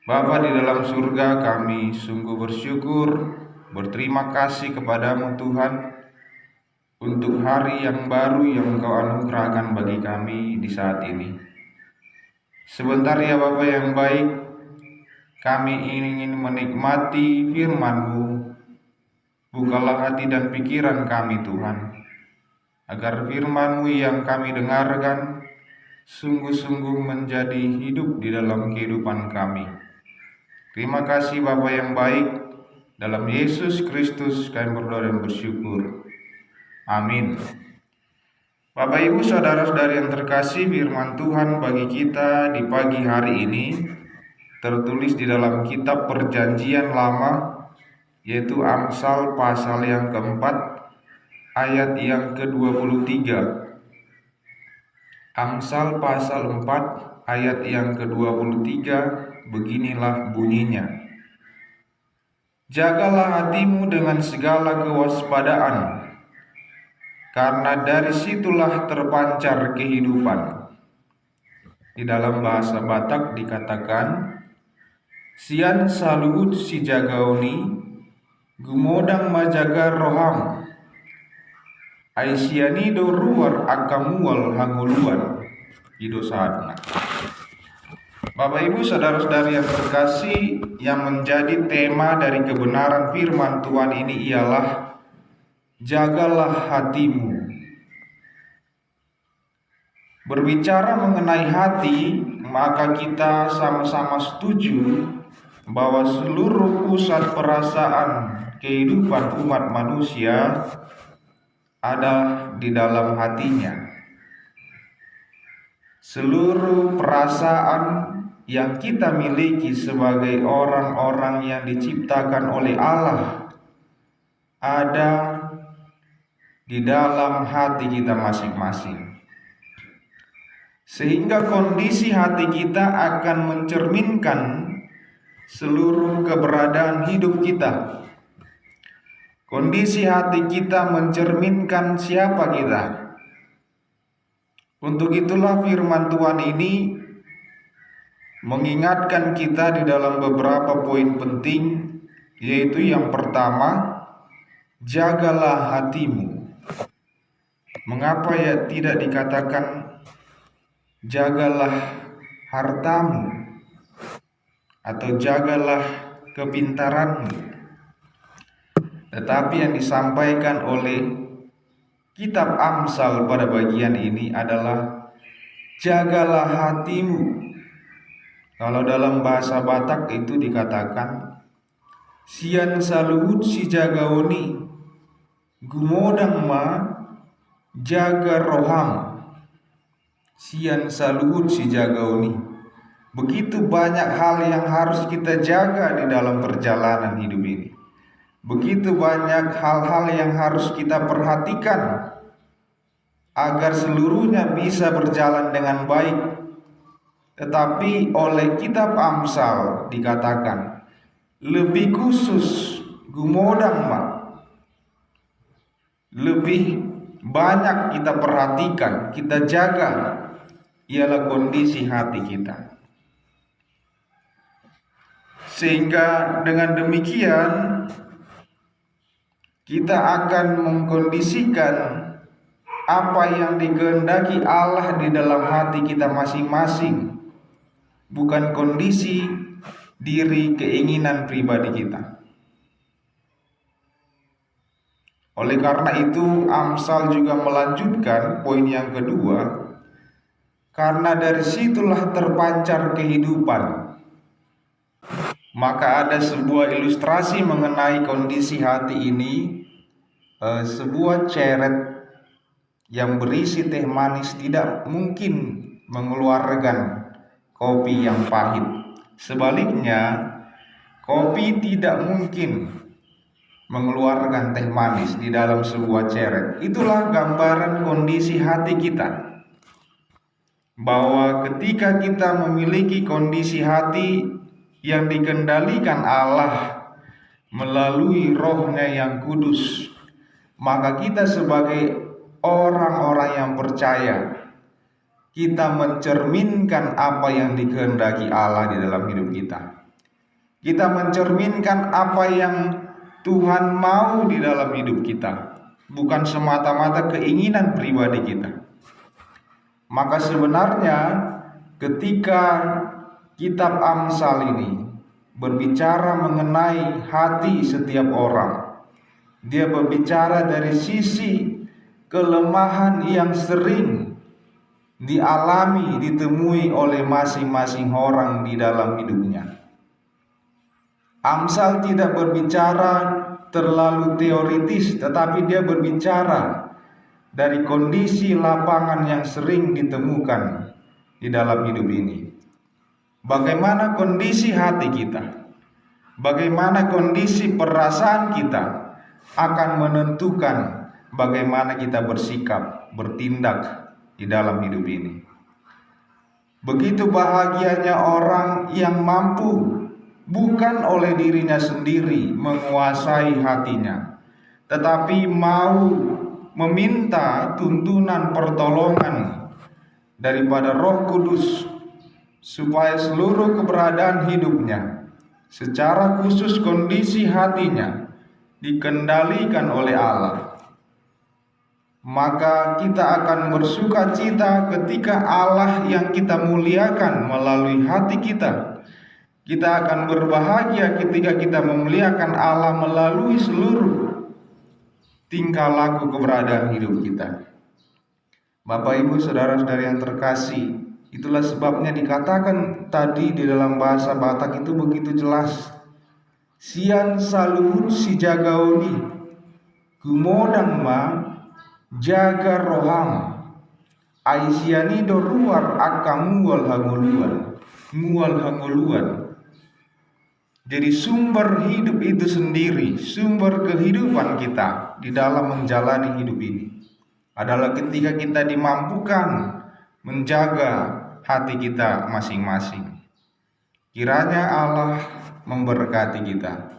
Bapa di dalam surga, kami sungguh bersyukur, berterima kasih kepadamu Tuhan untuk hari yang baru yang Engkau anugerahkan bagi kami di saat ini. Sebentar ya Bapa yang baik, kami ingin menikmati firman-Mu. Bukalah hati dan pikiran kami Tuhan, agar firman-Mu yang kami dengarkan sungguh-sungguh menjadi hidup di dalam kehidupan kami. Terima kasih Bapa yang baik, dalam Yesus Kristus kami berdoa dan bersyukur. Amin. Bapak Ibu saudara-saudari yang terkasih, firman Tuhan bagi kita di pagi hari ini tertulis di dalam kitab Perjanjian Lama, yaitu Amsal pasal yang keempat ayat yang ke-23. Amsal pasal 4 ayat yang ke-23, beginilah bunyinya. Jagalah hatimu dengan segala kewaspadaan, karena dari situlah terpancar kehidupan. Di dalam bahasa Batak dikatakan, sian saluhut si jagaoni, gumodang majaga roham, aisianido ruar akamual hanguluan, ido saatna. Bapak Ibu saudara-saudari yang terkasih, yang menjadi tema dari kebenaran firman Tuhan ini ialah jagalah hatimu. Berbicara mengenai hati, maka kita sama-sama setuju bahwa seluruh pusat perasaan kehidupan umat manusia ada di dalam hatinya. Seluruh perasaan yang kita miliki sebagai orang-orang yang diciptakan oleh Allah ada di dalam hati kita masing-masing. Sehingga kondisi hati kita akan mencerminkan seluruh keberadaan hidup kita. Kondisi hati kita mencerminkan siapa kita. Untuk itulah firman Tuhan ini mengingatkan kita di dalam beberapa poin penting, yaitu yang pertama, jagalah hatimu. Mengapa ya tidak dikatakan jagalah hartamu atau jagalah kepintaranmu? Tetapi yang disampaikan oleh kitab Amsal pada bagian ini adalah jagalah hatimu. Kalau dalam bahasa Batak itu dikatakan sian saluhut si jagaoni, gumodang ma jaga roham. Sian saluhut si jagaoni. Begitu banyak hal yang harus kita jaga di dalam perjalanan hidup ini. Begitu banyak hal-hal yang harus kita perhatikan agar seluruhnya bisa berjalan dengan baik. Tetapi oleh kitab Amsal dikatakan lebih khusus gumodang ma, lebih banyak kita perhatikan, kita jaga, ialah kondisi hati kita. Sehingga dengan demikian kita akan mengkondisikan apa yang dikehendaki Allah di dalam hati kita masing-masing, bukan kondisi diri keinginan pribadi kita. Oleh karena itu Amsal juga melanjutkan poin yang kedua, karena dari situlah terpancar kehidupan. Maka ada sebuah ilustrasi mengenai kondisi hati ini, sebuah ceret yang berisi teh manis tidak mungkin mengeluarkan kopi yang pahit. Sebaliknya, kopi tidak mungkin mengeluarkan teh manis di dalam sebuah ceret. Itulah gambaran kondisi hati kita, bahwa ketika kita memiliki kondisi hati yang dikendalikan Allah melalui Roh-Nya yang kudus, maka kita sebagai orang-orang yang percaya, kita mencerminkan apa yang dikehendaki Allah di dalam hidup kita. Kita mencerminkan apa yang Tuhan mau di dalam hidup kita, bukan semata-mata keinginan pribadi kita. Maka sebenarnya ketika kitab Amsal ini berbicara mengenai hati setiap orang, dia berbicara dari sisi kelemahan yang sering dialami, ditemui oleh masing-masing orang di dalam hidupnya. Amsal tidak berbicara terlalu teoritis, tetapi dia berbicara dari kondisi lapangan yang sering ditemukan di dalam hidup ini. Bagaimana kondisi hati kita, bagaimana kondisi perasaan kita akan menentukan bagaimana kita bersikap, bertindak di dalam hidup ini. Begitu bahagianya orang yang mampu bukan oleh dirinya sendiri menguasai hatinya, tetapi mau meminta tuntunan pertolongan daripada Roh Kudus supaya seluruh keberadaan hidupnya, secara khusus kondisi hatinya, dikendalikan oleh Allah. Maka kita akan bersuka cita ketika Allah yang kita muliakan melalui hati kita. Kita akan berbahagia ketika kita memuliakan Allah melalui seluruh tingkah laku keberadaan hidup kita. Bapak, Ibu, saudara-saudari yang terkasih, itulah sebabnya dikatakan tadi di dalam bahasa Batak itu begitu jelas. Sian saluhur si jagaoni, kumodang ma jaga roham, aisiani doruar akang mual hanguluan. Jadi sumber hidup itu sendiri, sumber kehidupan kita di dalam menjalani hidup ini adalah ketika kita dimampukan menjaga hati kita masing-masing. Kiranya Allah memberkati kita.